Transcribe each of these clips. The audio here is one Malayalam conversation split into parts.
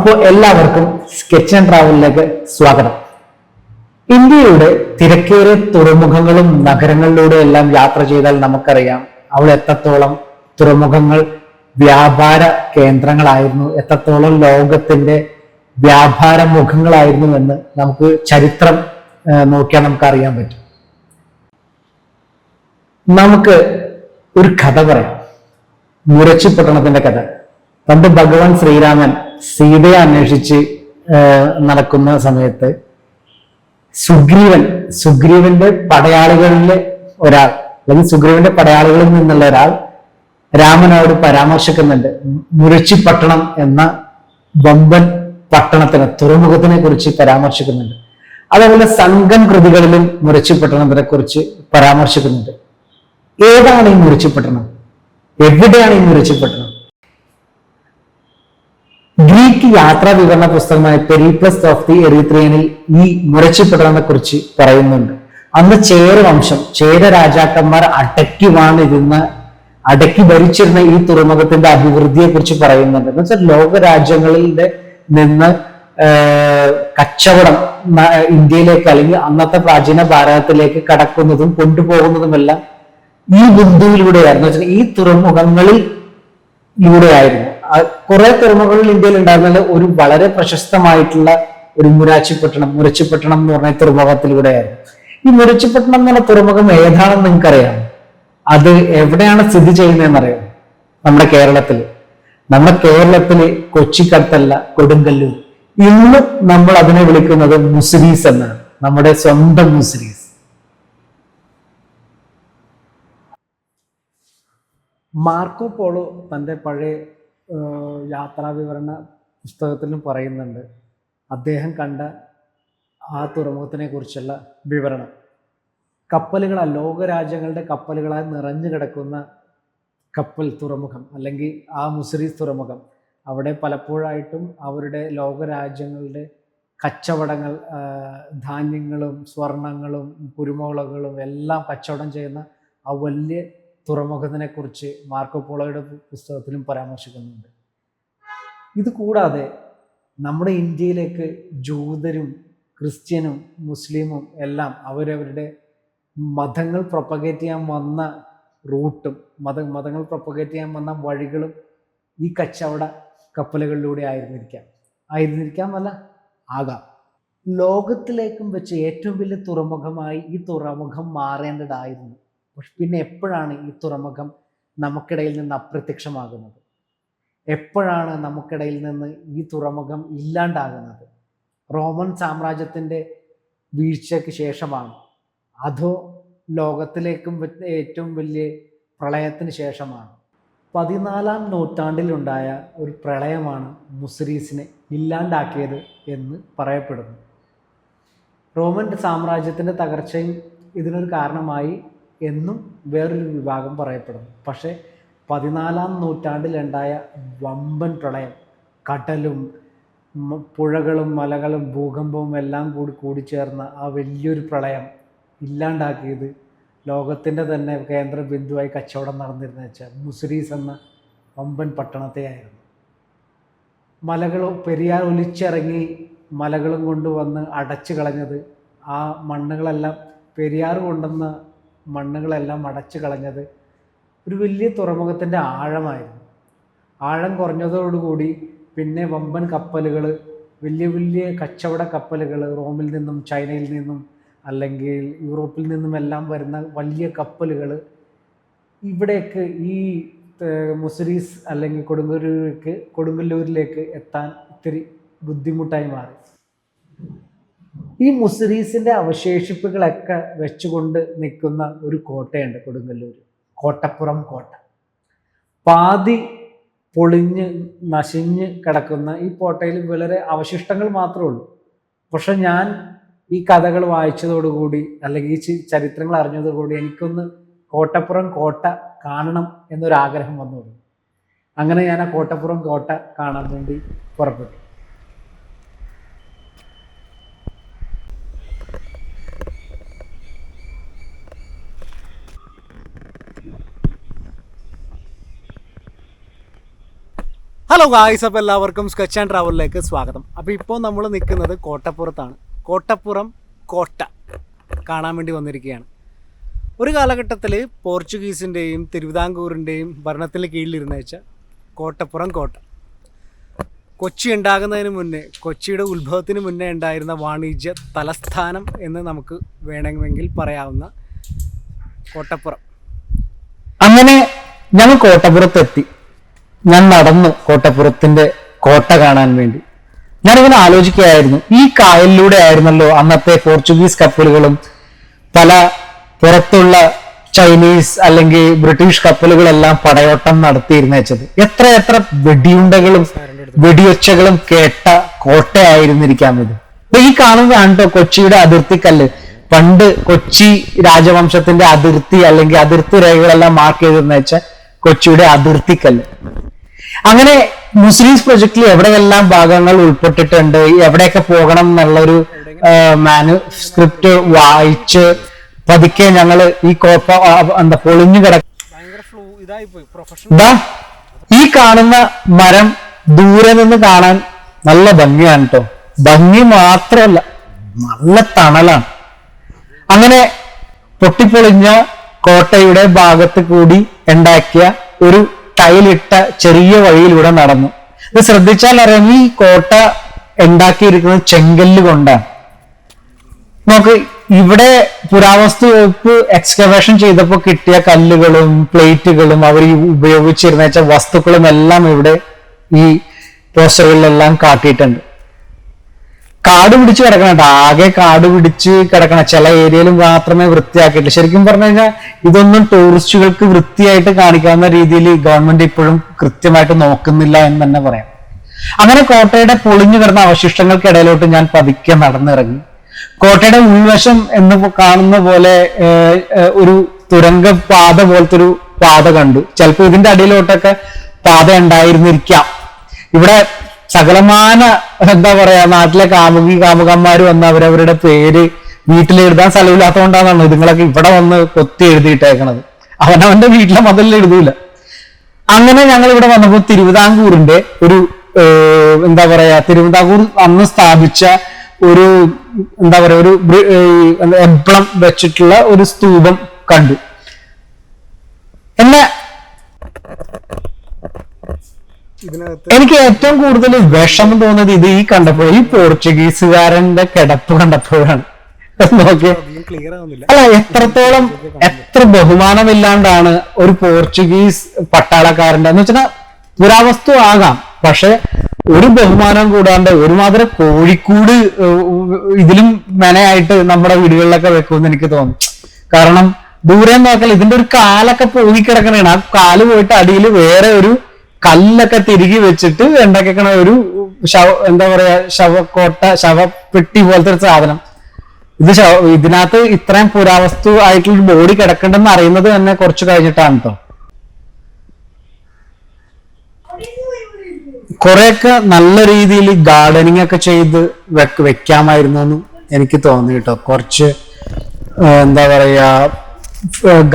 അപ്പോൾ എല്ലാവർക്കും സ്കെച്ച് ആൻഡ് ട്രാവലിലേക്ക് സ്വാഗതം. ഇന്ത്യയുടെ തിരക്കേറിയ തുറമുഖങ്ങളും നഗരങ്ങളിലൂടെ എല്ലാം യാത്ര ചെയ്താൽ നമുക്കറിയാം അവിടെ എത്രത്തോളം തുറമുഖങ്ങൾ വ്യാപാര കേന്ദ്രങ്ങളായിരുന്നു, എത്രത്തോളം ലോകത്തിന്റെ വ്യാപാര മുഖങ്ങളായിരുന്നു എന്ന് നമുക്ക് ചരിത്രം നോക്കിയാൽ നമുക്ക് അറിയാൻ പറ്റും. നമുക്ക് ഒരു കഥ പറയാം, മുരച്ചിപ്പട്ടണത്തിന്റെ കഥ. പണ്ട് ഭഗവാൻ ശ്രീരാമൻ സീതയെ അന്വേഷിച്ച് നടക്കുന്ന സമയത്ത് സുഗ്രീവന്റെ പടയാളികളിലെ ഒരാൾ, അല്ലെങ്കിൽ സുഗ്രീവന്റെ പടയാളികളിൽ നിന്നുള്ള ഒരാൾ രാമനോട് പരാമർശിക്കുന്നുണ്ട്. മുരച്ചിപ്പട്ടണം എന്ന വമ്പൻ പട്ടണത്തിന്, തുറമുഖത്തിനെ കുറിച്ച് പരാമർശിക്കുന്നുണ്ട്. അതേപോലെ സംഘം കൃതികളിലും മുരച്ചിപ്പട്ടണത്തിനെ കുറിച്ച് പരാമർശിക്കുന്നുണ്ട്. ഏതാണ് ഈ മുരച്ചിപ്പട്ടണം? എവിടെയാണ് ഈ മുരച്ചിപ്പട്ടണം? ഗ്രീക്ക് യാത്രാ വിവരണ പുസ്തകമായ പെരിപ്ലസ് ഓഫ് ദി എറിത്രിയനിൽ ഈ മുരച്ചിപ്പട്ടണത്തെ കുറിച്ച് പറയുന്നുണ്ട്. അന്ന് ചേര രാജാക്കന്മാർ അടക്കി ഭരിച്ചിരുന്ന ഈ തുറമുഖത്തിന്റെ അഭിവൃദ്ധിയെ കുറിച്ച് പറയുന്നുണ്ട്. എന്ന് വെച്ചാൽ ലോകരാജ്യങ്ങളുടെ നിന്ന് കച്ചവടം ഇന്ത്യയിലേക്ക് അല്ലെങ്കിൽ അന്നത്തെ പ്രാചീന ഭാരതത്തിലേക്ക് കടക്കുന്നതും കൊണ്ടുപോകുന്നതുമെല്ലാം ഈ ബിന്ദുവിലൂടെയായിരുന്നു. വെച്ചാൽ ഈ തുറമുഖങ്ങളിലൂടെയായിരുന്നു. കുറെ തുറമുഖങ്ങൾ ഇന്ത്യയിൽ ഉണ്ടായിരുന്നത് ഒരു വളരെ പ്രശസ്തമായിട്ടുള്ള ഒരു മുരച്ചിപ്പട്ടണം എന്ന് പറഞ്ഞ തുറമുഖത്തിലൂടെയായിരുന്നു. ഈ മുരച്ചിപ്പട്ടണം എന്ന് പറഞ്ഞ തുറമുഖം ഏതാണെന്ന് നിങ്ങൾക്കറിയാം? അത് എവിടെയാണ് സ്ഥിതി ചെയ്യുന്നതെന്നറിയാം? നമ്മുടെ കേരളത്തില് കൊച്ചിക്കടുത്തല്ല, കൊടുങ്ങല്ലൂർ. ഇന്ന് നമ്മൾ അതിനെ വിളിക്കുന്നത് മുസിരീസ് എന്നാണ്, നമ്മുടെ സ്വന്തം മുസിരീസ്. മാർക്കോ പോളോ തൻ്റെ പഴയ യാത്രാ വിവരണ പുസ്തകത്തിലും പറയുന്നുണ്ട് അദ്ദേഹം കണ്ട ആ തുറമുഖത്തിനെ കുറിച്ചുള്ള വിവരണം. ലോകരാജ്യങ്ങളുടെ കപ്പലുകളാൽ നിറഞ്ഞു കിടക്കുന്ന കപ്പൽ തുറമുഖം, അല്ലെങ്കിൽ ആ മുസിരീസ് തുറമുഖം, അവിടെ പലപ്പോഴായിട്ടും അവരുടെ ലോകരാജ്യങ്ങളുടെ കച്ചവടങ്ങൾ, ധാന്യങ്ങളും സ്വർണങ്ങളും കുരുമുളകുകളും എല്ലാം കച്ചവടം ചെയ്യുന്ന ആ വലിയ തുറമുഖത്തിനെ കുറിച്ച് മാർക്കോ പോളോയുടെ പുസ്തകത്തിലും പരാമർശിക്കുന്നുണ്ട്. ഇത് കൂടാതെ നമ്മുടെ ഇന്ത്യയിലേക്ക് ജൂതരും ക്രിസ്ത്യനും മുസ്ലിമും എല്ലാം അവരവരുടെ മതങ്ങൾ പ്രൊപ്പഗേറ്റ് ചെയ്യാൻ വന്ന റൂട്ടും മതങ്ങൾ പ്രൊപ്പഗേറ്റ് ചെയ്യാൻ വന്ന വഴികളും ഈ കച്ചവട കപ്പലുകളിലൂടെ ആകാം. ലോകത്തിലേക്കും വെച്ച് ഏറ്റവും വലിയ തുറമുഖമായി ഈ തുറമുഖം മാറേണ്ടതായിരുന്നു. പക്ഷെ പിന്നെ എപ്പോഴാണ് ഈ തുറമുഖം നമുക്കിടയിൽ നിന്ന് അപ്രത്യക്ഷമാകുന്നത്? എപ്പോഴാണ് നമുക്കിടയിൽ നിന്ന് ഈ തുറമുഖം ഇല്ലാണ്ടാകുന്നത്? റോമൻ സാമ്രാജ്യത്തിൻ്റെ വീഴ്ചയ്ക്ക് ശേഷമാണ്? അതോ ലോകത്തിലേക്കും ഏറ്റവും വലിയ പ്രളയത്തിന് ശേഷമാണ്? 14-ാം നൂറ്റാണ്ടിലുണ്ടായ ഒരു പ്രളയമാണ് മുസിരീസിനെ ഇല്ലാണ്ടാക്കിയത് എന്ന് പറയപ്പെടുന്നു. റോമൻ സാമ്രാജ്യത്തിൻ്റെ തകർച്ചയും ഇതിനൊരു കാരണമായി എന്നും വേറൊരു വിഭാഗം പറയപ്പെടുന്നു. പക്ഷേ 14-ാം നൂറ്റാണ്ടിലുണ്ടായ വമ്പൻ പ്രളയം, കടലും പുഴകളും മലകളും ഭൂകമ്പവും എല്ലാം കൂടിച്ചേർന്ന ആ വലിയൊരു പ്രളയം ഇല്ലാണ്ടാക്കിയത് ലോകത്തിൻ്റെ തന്നെ കേന്ദ്ര ബിന്ദുവായി കച്ചവടം നടന്നിരുന്ന വെച്ചാൽ മുസിരീസ് എന്ന വമ്പൻ പട്ടണത്തെയായിരുന്നു. പെരിയാർ ഒലിച്ചിറങ്ങി മലകളും കൊണ്ടുവന്ന് അടച്ചു കളഞ്ഞത്, ആ മണ്ണുകളെല്ലാം പെരിയാർ കൊണ്ടുവന്ന മണ്ണുകളെല്ലാം അടച്ചു കളഞ്ഞത് ഒരു വലിയ തുറമുഖത്തിൻ്റെ ആഴമായിരുന്നു. ആഴം കുറഞ്ഞതോടുകൂടി പിന്നെ വമ്പൻ കപ്പലുകൾ, വലിയ കച്ചവട കപ്പലുകൾ, റോമിൽ നിന്നും ചൈനയിൽ നിന്നും അല്ലെങ്കിൽ യൂറോപ്പിൽ നിന്നുമെല്ലാം വരുന്ന വലിയ കപ്പലുകൾ ഇവിടേക്ക് ഈ മുസിരീസ് അല്ലെങ്കിൽ കൊടുങ്ങല്ലൂരിലേക്ക് എത്താൻ ഇത്തിരി ബുദ്ധിമുട്ടായി മാറി. ഈ മുസിരീസിന്റെ അവശേഷിപ്പുകളൊക്കെ വെച്ചുകൊണ്ട് നിൽക്കുന്ന ഒരു കോട്ടയുണ്ട് കൊടുങ്ങല്ലൂർ, കോട്ടപ്പുറം കോട്ട. പാതി പൊളിഞ്ഞ് നശിഞ്ഞ് കിടക്കുന്ന ഈ കോട്ടയിൽ വളരെ അവശിഷ്ടങ്ങൾ മാത്രമേ ഉള്ളൂ. പക്ഷെ ഞാൻ ഈ കഥകൾ വായിച്ചതോടുകൂടി അല്ലെങ്കിൽ ഈ ചരിത്രങ്ങൾ അറിഞ്ഞതോടുകൂടി എനിക്കൊന്ന് കോട്ടപ്പുറം കോട്ട കാണണം എന്നൊരാഗ്രഹം വന്നു. അങ്ങനെ ഞാൻ ആ കോട്ടപ്പുറം കോട്ട കാണാൻ വേണ്ടി പുറപ്പെട്ടു. ഹലോ ഗായ്സ്, അപ്പോൾ എല്ലാവർക്കും സ്കെച്ച് ആൻഡ് ട്രാവലിലേക്ക് സ്വാഗതം. അപ്പോൾ ഇപ്പോൾ നമ്മൾ നിൽക്കുന്നത് കോട്ടപ്പുറത്താണ്. കോട്ടപ്പുറം കോട്ട കാണാൻ വേണ്ടി വന്നിരിക്കുകയാണ്. ഒരു കാലഘട്ടത്തിൽ പോർച്ചുഗീസിൻ്റെയും തിരുവിതാംകൂറിൻ്റെയും ഭരണത്തിന് കീഴിലിരുന്ന വെച്ച കോട്ടപ്പുറം കോട്ട. കൊച്ചി ഉണ്ടാകുന്നതിന് മുന്നേ, കൊച്ചിയുടെ ഉത്ഭവത്തിന് മുന്നേ ഉണ്ടായിരുന്ന വാണിജ്യ തലസ്ഥാനം എന്ന് നമുക്ക് വേണമെങ്കിൽ പറയാവുന്ന കോട്ടപ്പുറം. അങ്ങനെ ഞങ്ങൾ കോട്ടപ്പുറത്തെത്തി. ഞാൻ നടന്നു കോട്ടപ്പുറത്തിന്റെ കോട്ട കാണാൻ വേണ്ടി. ഞാനിങ്ങനെ ആലോചിക്കുകയായിരുന്നു, ഈ കായലിലൂടെ ആയിരുന്നല്ലോ അന്നത്തെ പോർച്ചുഗീസ് കപ്പലുകളും പല പുറത്തുള്ള ചൈനീസ് അല്ലെങ്കിൽ ബ്രിട്ടീഷ് കപ്പലുകളെല്ലാം പടയോട്ടം നടത്തിയിരുന്ന വെച്ചത്. എത്ര വെടിയുണ്ടകളും വെടിയൊച്ചകളും കേട്ട കോട്ടയായിരുന്നിരിക്കാം ഇത്. അപ്പൊ ഈ കാണുന്നതാണ് കേട്ടോ കൊച്ചിയുടെ അതിർത്തിക്കല്ല്. പണ്ട് കൊച്ചി രാജവംശത്തിന്റെ അതിർത്തി അല്ലെങ്കിൽ അതിർത്തി രേഖകളെല്ലാം മാർക്ക് ചെയ്തെന്ന് വെച്ചാൽ കൊച്ചിയുടെ അതിർത്തിക്കല്ല്. അങ്ങനെ മുസ്ലിംസ് പ്രൊജക്റ്റിൽ എവിടെയെല്ലാം ഭാഗങ്ങൾ ഉൾപ്പെട്ടിട്ടുണ്ട്, എവിടെയൊക്കെ പോകണം എന്നുള്ളൊരു മാനുസ്ക്രിപ്റ്റ് വായിച്ച് പതുക്കെ ഞങ്ങള് ഈ കോപ്പ പൊളിഞ്ഞു കിടക്കും. ഈ കാണുന്ന മരം ദൂരെ നിന്ന് കാണാൻ നല്ല ഭംഗിയാണ് കേട്ടോ. ഭംഗി മാത്രമല്ല, നല്ല തണലാണ്. അങ്ങനെ പൊട്ടിപ്പൊളിഞ്ഞ കോട്ടയുടെ ഭാഗത്ത് കൂടി ഉണ്ടാക്കിയ ഒരു ടൈലിട്ട ചെറിയ വഴിയിലൂടെ നടന്നു. ഇത് ശ്രദ്ധിച്ചാൽ അറിയാം, ഈ കോട്ട ഉണ്ടാക്കിയിരിക്കുന്നത് ചെങ്കല്ല് കൊണ്ടാണ്. നമുക്ക് ഇവിടെ പുരാവസ്തു വകുപ്പ് എക്സ്കവേഷൻ ചെയ്തപ്പോൾ കിട്ടിയ കല്ലുകളും പ്ലേറ്റുകളും അവർ ഉപയോഗിച്ചിരുന്ന വസ്തുക്കളും എല്ലാം ഇവിടെ ഈ പോസ്റ്ററുകളിലെല്ലാം കാട്ടിയിട്ടുണ്ട്. കാട് പിടിച്ച് കിടക്കണം, ആകെ കാട് പിടിച്ച് കിടക്കണം. ചില ഏരിയയിൽ മാത്രമേ വൃത്തിയാക്കിയിട്ടില്ല. ശരിക്കും പറഞ്ഞു കഴിഞ്ഞാൽ ഇതൊന്നും ടൂറിസ്റ്റുകൾക്ക് വൃത്തിയായിട്ട് കാണിക്കാവുന്ന രീതിയിൽ ഗവൺമെന്റ് ഇപ്പോഴും കൃത്യമായിട്ട് നോക്കുന്നില്ല എന്ന് തന്നെ പറയാം. അങ്ങനെ കോട്ടയുടെ പൊളിഞ്ഞു കിടന്ന അവശിഷ്ടങ്ങൾക്കിടയിലോട്ട് ഞാൻ പതുക്കെ നടന്നിറങ്ങി. കോട്ടയുടെ ഉൾവശം എന്ന് കാണുന്ന പോലെ ഒരു തുരങ്ക പാത പോലത്തെ ഒരു പാത കണ്ടു. ചിലപ്പോൾ ഇതിന്റെ അടിയിലോട്ടൊക്കെ പാത ഉണ്ടായിരുന്നിരിക്കാം. ഇവിടെ സകലമാന എന്താ പറയാ, നാട്ടിലെ കാമുകന്മാര് വന്ന് അവരവരുടെ പേര് വീട്ടിൽ എഴുതാൻ സ്ഥലമില്ലാത്തതുകൊണ്ടാണ് ഇതുങ്ങളൊക്കെ ഇവിടെ വന്ന് കൊത്തി എഴുതിയിട്ടേക്കണത്. അവനവന്റെ വീട്ടിലെ മതിലിൽ എഴുതൂല. അങ്ങനെ ഞങ്ങൾ ഇവിടെ വന്നപ്പോൾ തിരുവിതാംകൂറിന്റെ ഒരു എന്താ പറയാ, തിരുവിതാംകൂർ അന്ന് സ്ഥാപിച്ച ഒരു എന്താ പറയാ, ഒരു എംബ്ലം വെച്ചിട്ടുള്ള ഒരു സ്തൂപം കണ്ടു. എന്നെ എനിക്ക് ഏറ്റവും കൂടുതൽ വിഷമം തോന്നുന്നത് ഇത് ഈ കണ്ടപ്പോൾ, ഈ പോർച്ചുഗീസുകാരന്റെ കിടപ്പ് കണ്ടപ്പോഴാണ്. നോക്കിയ അല്ല, എത്ര ബഹുമാനമില്ലാണ്ടാണ് ഒരു പോർച്ചുഗീസ് പട്ടാളക്കാരന്റെ എന്ന് വെച്ചാൽ പുരാവസ്തു ആകാം, പക്ഷെ ഒരു ബഹുമാനം കൂടാണ്ട് ഒരുമാതിരി കോഴിക്കൂട് ഇതിലും മെനയായിട്ട് നമ്മുടെ വീടുകളിലൊക്കെ വെക്കുമെന്ന് എനിക്ക് തോന്നും. കാരണം ദൂരെ നോക്കൽ ഇതിന്റെ ഒരു കാലൊക്കെ പോയിക്കിടക്കണേണ്. ആ കാല് പോയിട്ട് അടിയിൽ വേറെ ഒരു കല്ലൊക്കെ തിരികെ വെച്ചിട്ട് ഉണ്ടാക്കിക്കണ ഒരു എന്താ പറയാ, ശവപ്പെട്ടി പോലത്തെ ഒരു സാധനം. ഇതിനകത്ത് ഇത്രയും പുരാവസ്തു ആയിട്ടുള്ള ബോഡി കിടക്കണ്ടെന്ന് അറിയുന്നത് തന്നെ കുറച്ച് കഴിഞ്ഞിട്ടാണ് കേട്ടോ. കുറെയൊക്കെ നല്ല രീതിയിൽ ഗാർഡനിങ് ഒക്കെ ചെയ്ത് വെക്കാമായിരുന്നു എന്ന് എനിക്ക് തോന്നി കേട്ടോ. കുറച്ച് എന്താ പറയാ,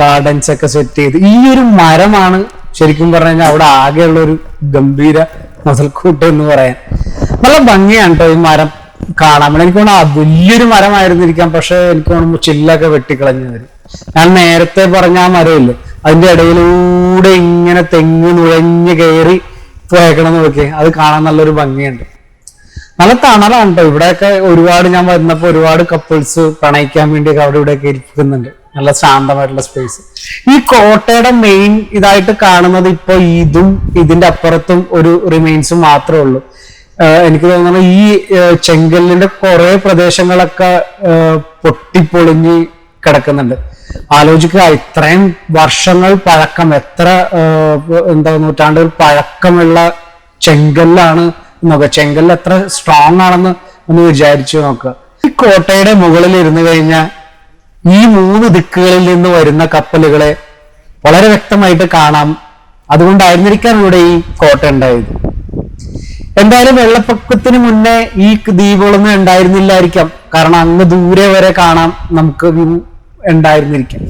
ഗാർഡൻസ് ഒക്കെ സെറ്റ് ചെയ്ത്. ഈ ഒരു മരമാണ് ശരിക്കും പറഞ്ഞു കഴിഞ്ഞാൽ അവിടെ ആകെയുള്ള ഒരു ഗംഭീര മുതൽക്കൂട്ട് എന്ന് പറയാൻ. നല്ല ഭംഗിയാണ് കേട്ടോ ഈ മരം കാണാൻ. എനിക്ക് തോന്നുന്നു വലിയൊരു മരമായിരുന്നിരിക്കാം, പക്ഷെ എനിക്ക് തോന്നുന്നു ചില്ലൊക്കെ വെട്ടിക്കളഞ്ഞു വരും. ഞാൻ നേരത്തെ പറഞ്ഞ ആ മരമില്ലേ, അതിന്റെ ഇടയിലൂടെ ഇങ്ങനെ തെങ്ങ് നുഴഞ്ഞ് കയറി പോയേക്കണം നോക്കി. അത് കാണാൻ നല്ലൊരു ഭംഗിയുണ്ട്. നല്ല തണലാണ് കേട്ടോ. ഇവിടെയൊക്കെ ഒരുപാട് ഞാൻ വരുന്നപ്പോ ഒരുപാട് കപ്പിൾസ് പ്രണയിക്കാൻ വേണ്ടിയൊക്കെ അവിടെ ഇവിടെയൊക്കെ ഇരിക്കുന്നുണ്ട്. നല്ല ശാന്തമായിട്ടുള്ള സ്പേസ്. ഈ കോട്ടയുടെ മെയിൻ ഇതായിട്ട് കാണുന്നത് ഇപ്പൊ ഇതും ഇതിന്റെ അപ്പുറത്തും ഒരു റിമെയിൻസും മാത്രമേ ഉള്ളൂ. എനിക്ക് തോന്നുന്നു ഈ ചെങ്കല്ലിന്റെ കുറെ പ്രദേശങ്ങളൊക്കെ പൊട്ടിപ്പൊളിഞ്ഞ് കിടക്കുന്നുണ്ട്. ആലോചിക്കുക, ഇത്രയും വർഷങ്ങൾ പഴക്കം, എത്ര എന്താ നൂറ്റാണ്ടുകൾ പഴക്കമുള്ള ചെങ്കല്ലാണ് നോക്കുക. ചെങ്കല്ല് എത്ര സ്ട്രോങ് ആണെന്ന് ഒന്ന് വിചാരിച്ചു നോക്കുക. ഈ കോട്ടയുടെ മുകളിൽ ഇരുന്ന് കഴിഞ്ഞാൽ ഈ 3 ദിക്കുകളിൽ നിന്ന് വരുന്ന കപ്പലുകളെ വളരെ വ്യക്തമായിട്ട് കാണാം. അതുകൊണ്ടായിരുന്നിരിക്കാൻ ഇവിടെ ഈ കോട്ട ഉണ്ടായത്. എന്തായാലും വെള്ളപ്പൊക്കത്തിന് മുന്നേ ഈ ദ്വീപുകളൊന്നും ഉണ്ടായിരുന്നില്ലായിരിക്കാം. കാരണം അങ്ങ് ദൂരെ വരെ കാണാം നമുക്ക് വ്യൂ ഉണ്ടായിരുന്നിരിക്കാം.